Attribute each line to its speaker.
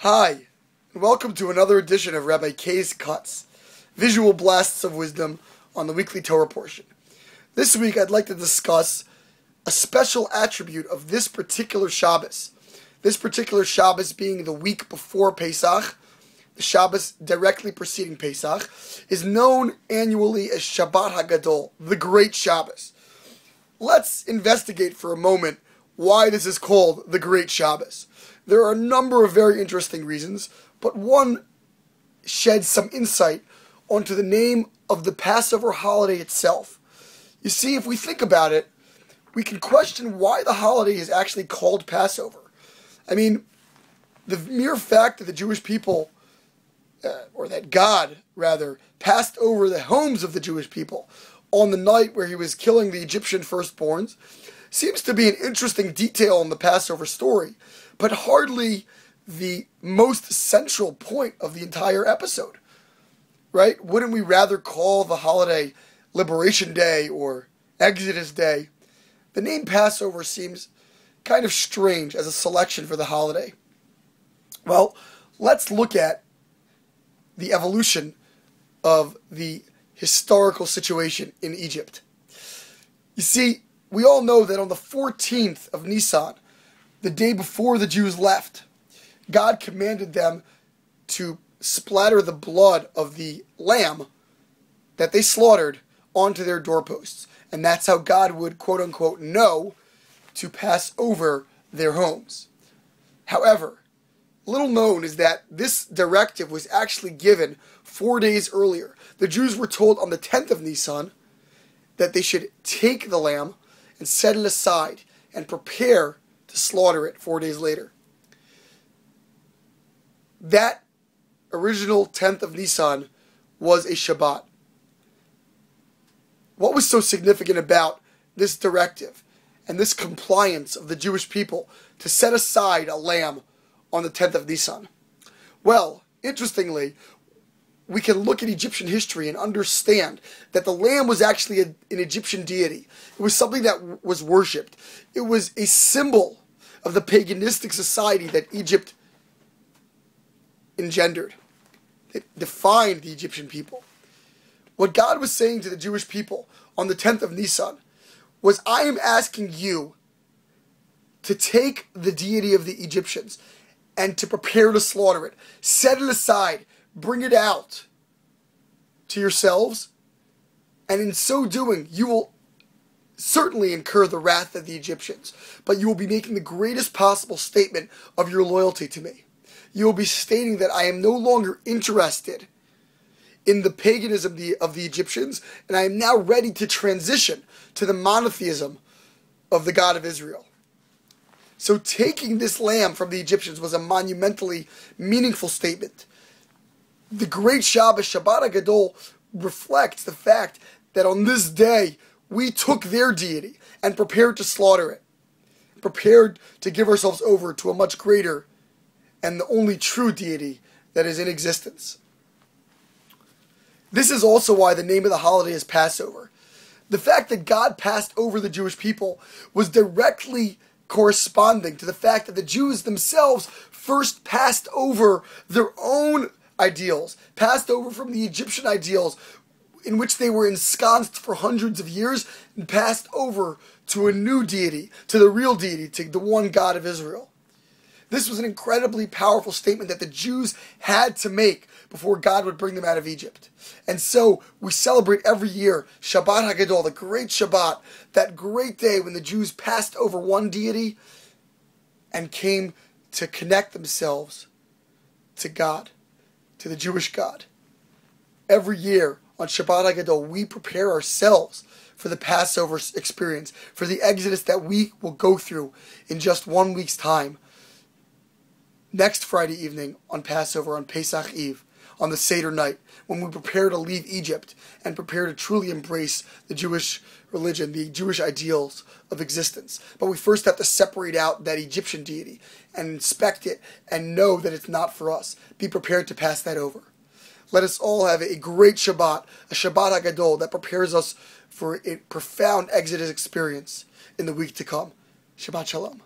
Speaker 1: Hi, and welcome to another edition of Rabbi K's Cuts, visual blasts of wisdom on the weekly Torah portion. This week I'd like to discuss a special attribute of this particular Shabbos. This particular Shabbos being the week before Pesach, the Shabbos directly preceding Pesach, is known annually as Shabbat HaGadol, the Great Shabbos. Let's investigate for a moment why this is called the Great Shabbos. There are a number of very interesting reasons, but one sheds some insight onto the name of the Passover holiday itself. You see, if we think about it, we can question why the holiday is actually called Passover. I mean, the mere fact that the Jewish people, or that God, rather, passed over the homes of the Jewish people on the night where he was killing the Egyptian firstborns seems to be an interesting detail in the Passover story, but hardly the most central point of the entire episode, right? Wouldn't we rather call the holiday Liberation Day or Exodus Day? The name Passover seems kind of strange as a selection for the holiday. Well, let's look at the evolution of the historical situation in Egypt. You see, we all know that on the 14th of Nisan, the day before the Jews left, God commanded them to splatter the blood of the lamb that they slaughtered onto their doorposts. And that's how God would, quote unquote, know to pass over their homes. However, little known is that this directive was actually given 4 days earlier. The Jews were told on the 10th of Nisan that they should take the lamb and set it aside and prepare to slaughter it 4 days later. That original 10th of Nisan was a Shabbat. What was so significant about this directive and this compliance of the Jewish people to set aside a lamb on the 10th of Nisan? Well, interestingly, we can look at Egyptian history and understand that the lamb was actually an Egyptian deity. It was something that was worshipped. It was a symbol of the paganistic society that Egypt engendered. It defined the Egyptian people. What God was saying to the Jewish people on the 10th of Nisan was, I am asking you to take the deity of the Egyptians and to prepare to slaughter it. Set it aside. Bring it out to yourselves. And in so doing, you will certainly incur the wrath of the Egyptians. But you will be making the greatest possible statement of your loyalty to me. You will be stating that I am no longer interested in the paganism of the Egyptians, and I am now ready to transition to the monotheism of the God of Israel. So taking this lamb from the Egyptians was a monumentally meaningful statement. The great Shabbos, Shabbat HaGadol, reflects the fact that on this day, we took their deity and prepared to slaughter it, prepared to give ourselves over to a much greater and the only true deity that is in existence. This is also why the name of the holiday is Passover. The fact that God passed over the Jewish people was directly corresponding to the fact that the Jews themselves first passed over their own ideals, passed over from the Egyptian ideals in which they were ensconced for hundreds of years, and passed over to a new deity, to the real deity, to the one God of Israel. This was an incredibly powerful statement that the Jews had to make before God would bring them out of Egypt. And so we celebrate every year Shabbat HaGadol, the great Shabbat, that great day when the Jews passed over one deity and came to connect themselves to God, to the Jewish God. Every year on Shabbat HaGadol, we prepare ourselves for the Passover experience, for the Exodus that we will go through in just 1 week's time. Next Friday evening on Passover, on Pesach Eve, on the Seder night, when we prepare to leave Egypt and prepare to truly embrace the Jewish religion, the Jewish ideals of existence. But we first have to separate out that Egyptian deity and inspect it and know that it's not for us. Be prepared to pass that over. Let us all have a great Shabbat, a Shabbat HaGadol that prepares us for a profound Exodus experience in the week to come. Shabbat Shalom.